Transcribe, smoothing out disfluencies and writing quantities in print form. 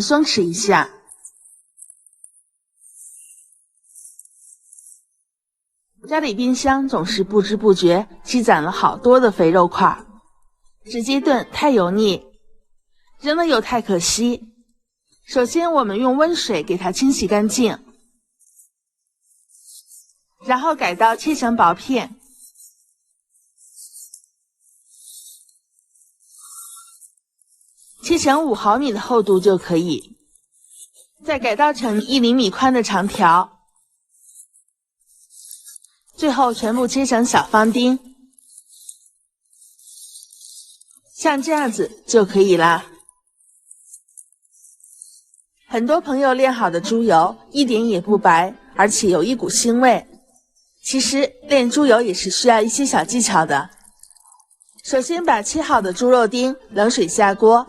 松弛一下。家里冰箱总是不知不觉积攒了好多的肥肉块，直接炖太油腻，扔了又太可惜。首先我们用温水给它清洗干净，然后改刀切成薄片，切成5毫米的厚度就可以，再改刀成1厘米宽的长条，最后全部切成小方丁，像这样子就可以啦。很多朋友炼好的猪油一点也不白，而且有一股腥味。其实炼猪油也是需要一些小技巧的。首先把切好的猪肉丁冷水下锅，